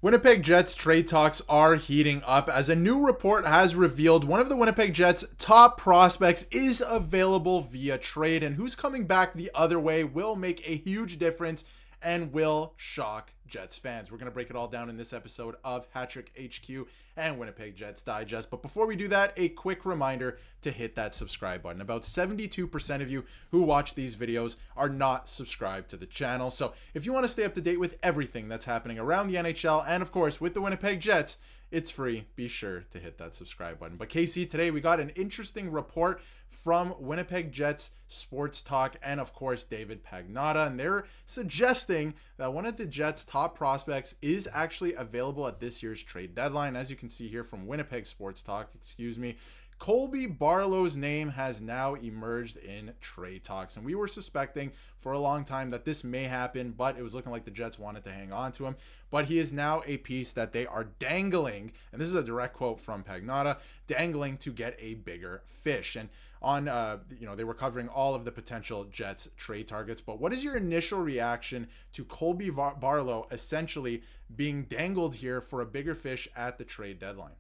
Winnipeg Jets trade talks are heating up as a new report has revealed one of the Winnipeg Jets' top prospects is available via trade, and who's coming back the other way will make a huge difference and will shock Jets fans. We're going to break it all down in this episode of Hattrick HQ and Winnipeg Jets Digest. But before we do that, a quick reminder to hit that subscribe button. About 72% of you who watch these videos are not subscribed to the channel. So if you want to stay up to date with everything that's happening around the NHL and of course with the Winnipeg Jets, it's free. Be sure to hit that subscribe button. But KC, today we got an interesting report from Winnipeg Jets Sports Talk and of course David Pagnotta, and they're suggesting that one of the Jets' top prospects is actually available at this year's trade deadline. As you can see here from Winnipeg Sports Talk, Colby Barlow's name has now emerged in trade talks, and we were suspecting for a long time that this may happen, but it was looking like the Jets wanted to hang on to him. But he is now a piece that they are dangling, and this is a direct quote from Pagnotta, dangling to get a bigger fish. And on, they were covering all of the potential Jets trade targets. But what is your initial reaction to Colby Barlow essentially being dangled here for a bigger fish at the trade deadline?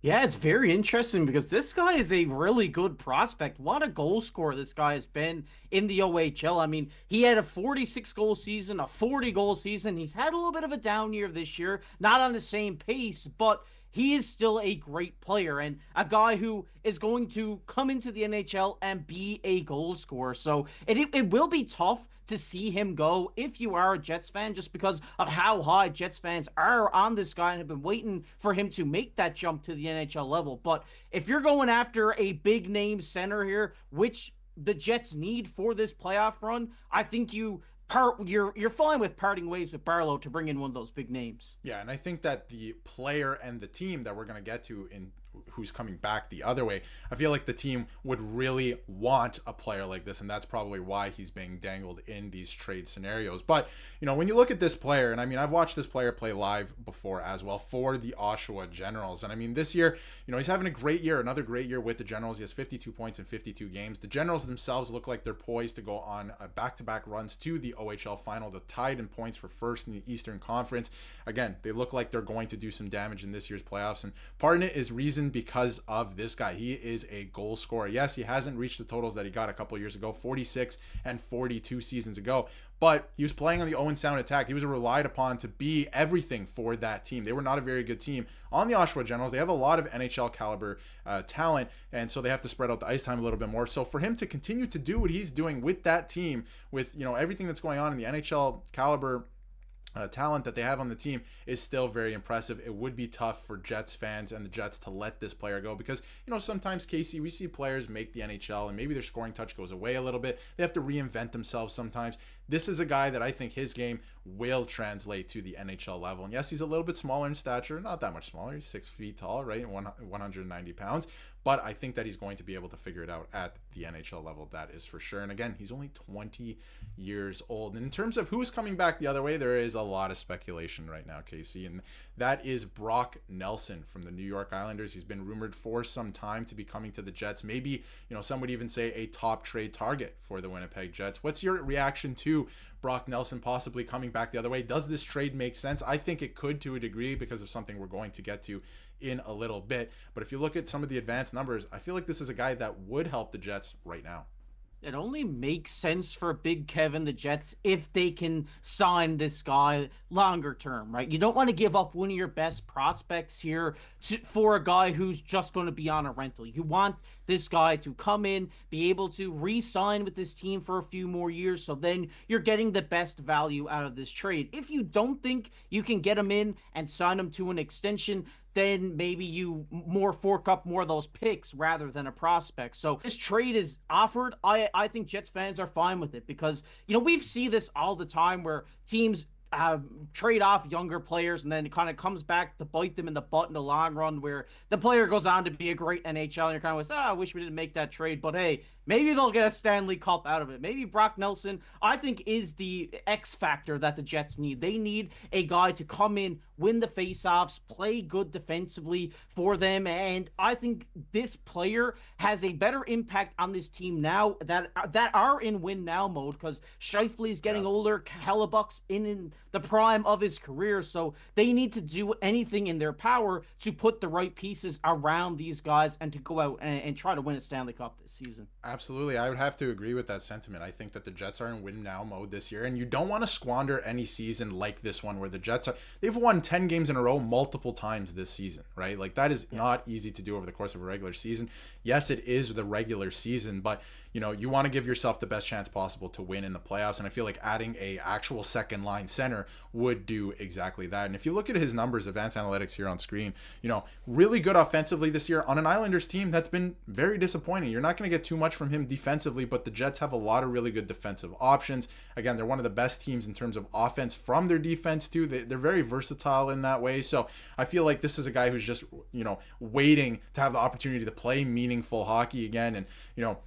Yeah, it's very interesting because this guy is a really good prospect. What a goal scorer this guy has been in the OHL. I mean, he had a 46-goal season, a 40-goal season. He's had a little bit of a down year this year, not on the same pace, but he is still a great player and a guy who is going to come into the NHL and be a goal scorer. So it will be tough to see him go if you are a Jets fan, just because of how high Jets fans are on this guy and have been waiting for him to make that jump to the NHL level. But if you're going after a big name center here, which the Jets need for this playoff run, I think you're fine with parting ways with Barlow to bring in one of those big names. Yeah, and I think that the player and the team that we're going to get to in who's coming back the other way, I feel like the team would really want a player like this, and that's probably why he's being dangled in these trade scenarios. But, when you look at this player, and I mean, I've watched this player play live before as well for the Oshawa Generals, and I mean, this year, he's having a great year, another great year with the Generals. He has 52 points in 52 games. The Generals themselves look like they're poised to go on back-to-back runs to the OHL final. They're tied in points for first in the Eastern Conference. Again, they look like they're going to do some damage in this year's playoffs, and part of it is reason because of this guy. He is a goal scorer. Yes, he hasn't reached the totals that he got a couple years ago, 46 and 42 seasons ago, but he was playing on the Owen Sound attack. He was relied upon to be everything for that team. They were not a very good team on the Oshawa Generals. They have a lot of NHL caliber talent, and so they have to spread out the ice time a little bit more. So for him to continue to do what he's doing with that team, with everything that's going on in the NHL caliber talent that they have on the team, is still very impressive. It would be tough for Jets fans and the Jets to let this player go because, sometimes, Casey, we see players make the NHL and maybe their scoring touch goes away a little bit. They have to reinvent themselves sometimes. This is a guy that I think his game will translate to the NHL level. And yes, he's a little bit smaller in stature, not that much smaller. He's 6 feet tall, right? 190 pounds. But I think that he's going to be able to figure it out at the NHL level. That is for sure. And again, he's only 20 years old. And in terms of who's coming back the other way, there is a lot of speculation right now, Casey. And that is Brock Nelson from the New York Islanders. He's been rumored for some time to be coming to the Jets. Maybe, some would even say a top trade target for the Winnipeg Jets. What's your reaction to Brock Nelson possibly coming back the other way? Does this trade make sense? I think it could to a degree because of something we're going to get to in a little bit. But if you look at some of the advanced numbers, I feel like this is a guy that would help the Jets right now. It only makes sense for Big Kevin, the Jets, if they can sign this guy longer term, right? You don't want to give up one of your best prospects here for a guy who's just going to be on a rental. You want this guy to come in, be able to re-sign with this team for a few more years, so then you're getting the best value out of this trade. If you don't think you can get him in and sign him to an extension, then maybe you fork up more of those picks rather than a prospect. So this trade is offered. I think Jets fans are fine with it because, we've seen this all the time where teams trade off younger players and then it kind of comes back to bite them in the butt in the long run, where the player goes on to be a great NHL and you're kind of like, I wish we didn't make that trade, but hey, maybe they'll get a Stanley Cup out of it. Maybe Brock Nelson, I think, is the X factor that the Jets need. They need a guy to come in win the faceoffs, play good defensively for them. And I think this player has a better impact on this team now that are in win now mode, because Scheifele is getting older, Hellebuck's in the prime of his career, so they need to do anything in their power to put the right pieces around these guys and to go out and try to win a Stanley Cup this season. Absolutely. I would have to agree with that sentiment. I think that the Jets are in win now mode this year, and you don't want to squander any season like this one where the Jets they've won 10 games in a row multiple times this season, right? Like, that is not easy to do over the course of a regular season. Yes, it is the regular season, but you want to give yourself the best chance possible to win in the playoffs, and I feel like adding a actual second line center would do exactly that. And if you look at his numbers, advanced analytics here on screen, really good offensively this year on an Islanders team that's been very disappointing. You're not going to get too much from him defensively, but the Jets have a lot of really good defensive options. Again, they're one of the best teams in terms of offense from their defense too. They're very versatile in that way. So I feel like this is a guy who's just, waiting to have the opportunity to play meaningful hockey again. And,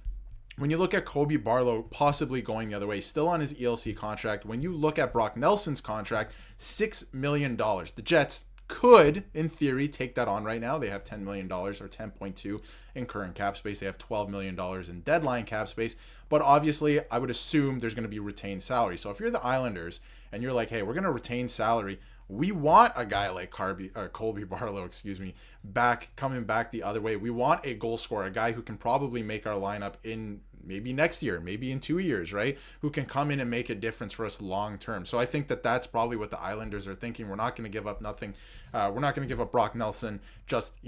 when you look at Colby Barlow possibly going the other way, still on his ELC contract, when you look at Brock Nelson's contract, $6 million. The Jets could, in theory, take that on right now. They have $10 million or 10.2 in current cap space. They have $12 million in deadline cap space. But obviously, I would assume there's going to be retained salary. So if you're the Islanders and you're like, hey, we're going to retain salary, we want a guy like Colby Barlow, coming back the other way. We want a goal scorer, a guy who can probably make our lineup in maybe next year, maybe in 2 years, right? Who can come in and make a difference for us long term. So I think that that's probably what the Islanders are thinking. We're not going to give up nothing. We're not going to give up Brock Nelson just,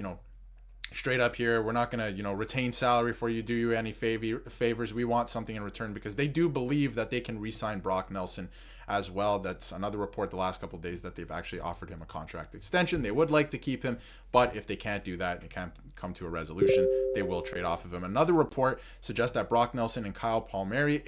straight up here. We're not going to, retain salary for you, do you any favors. We want something in return, because they do believe that they can re-sign Brock Nelson as well. That's another report the last couple of days that they've actually offered him a contract extension. They would like to keep him, but if they can't do that, they can't come to a resolution, they will trade off of him. Another report suggests that Brock Nelson and Kyle Palmieri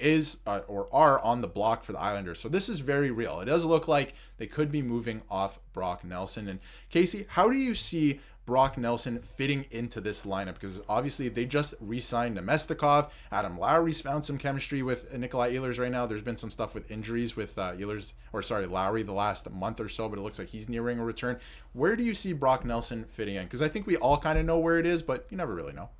are on the block for the Islanders. So this is very real. It does look like they could be moving off Brock Nelson. And Casey, how do you see Brock Nelson fitting into this lineup? Because obviously they just re-signed Nemestikov. Adam Lowry's found some chemistry with Nikolai Ehlers right now. There's been some stuff with injuries with Lowry the last month or so, but it looks like he's nearing a return. Where do you see Brock Nelson fitting in? Because I think we all kind of know where it is, but you never really know.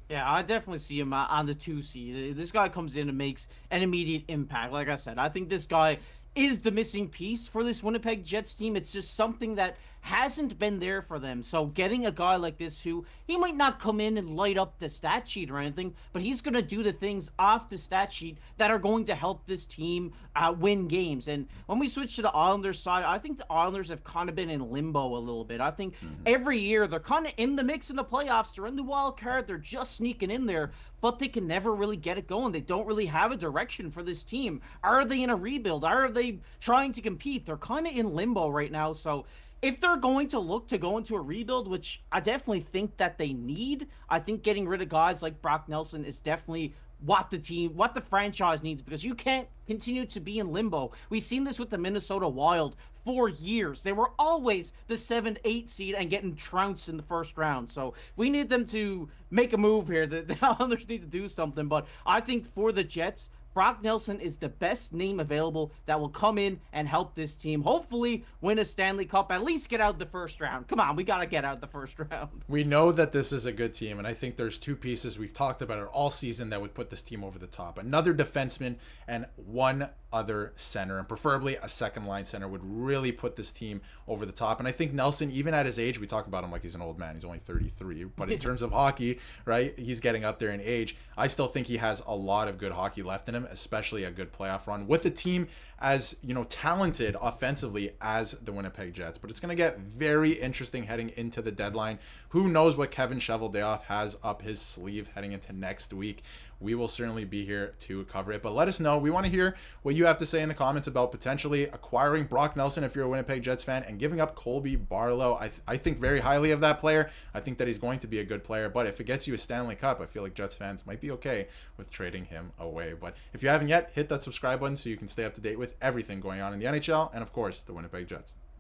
Yeah, I definitely see him on the 2 seed. This guy comes in and makes an immediate impact. Like I said, I think this guy is the missing piece for this Winnipeg Jets team. It's just something that hasn't been there for them. So getting a guy like this, who he might not come in and light up the stat sheet or anything, but he's going to do the things off the stat sheet that are going to help this team win games. And when we switch to the Islanders side, I think the Islanders have kind of been in limbo a little bit. I think every year they're kind of in the mix in the playoffs. They're in the wild card. They're just sneaking in there, but they can never really get it going. They don't really have a direction for this team. Are they in a rebuild? Are they trying to compete? They're kind of in limbo right now. So if they're going to look to go into a rebuild, which I definitely think that they need, I think getting rid of guys like Brock Nelson is definitely what the franchise needs, because you can't continue to be in limbo. We've seen this with the Minnesota Wild for years. They were always the 7-8 seed and getting trounced in the first round. So we need them to make a move here. The Islanders need to do something. But I think for the Jets, Brock Nelson is the best name available that will come in and help this team hopefully win a Stanley Cup, at least get out the first round. Come on, we got to get out the first round. We know that this is a good team, and I think there's two pieces we've talked about it all season that would put this team over the top. Another defenseman and one other center, and preferably a second line center, would really put this team over the top. And I think Nelson, even at his age, we talk about him like he's an old man, he's only 33, but in terms of hockey, right, he's getting up there in age. I still think he has a lot of good hockey left in him, especially a good playoff run with a team as talented offensively as the Winnipeg Jets. But it's going to get very interesting heading into the deadline. Who knows what Kevin Cheveldayoff has up his sleeve heading into next week. We will certainly be here to cover it, but let us know. We want to hear what you have to say in the comments about potentially acquiring Brock Nelson if you're a Winnipeg Jets fan, and giving up Colby Barlow. I think very highly of that player. I think that he's going to be a good player, but if it gets you a Stanley Cup, I feel like Jets fans might be okay with trading him away. But if you haven't yet, hit that subscribe button so you can stay up to date with everything going on in the NHL and, of course, the Winnipeg Jets.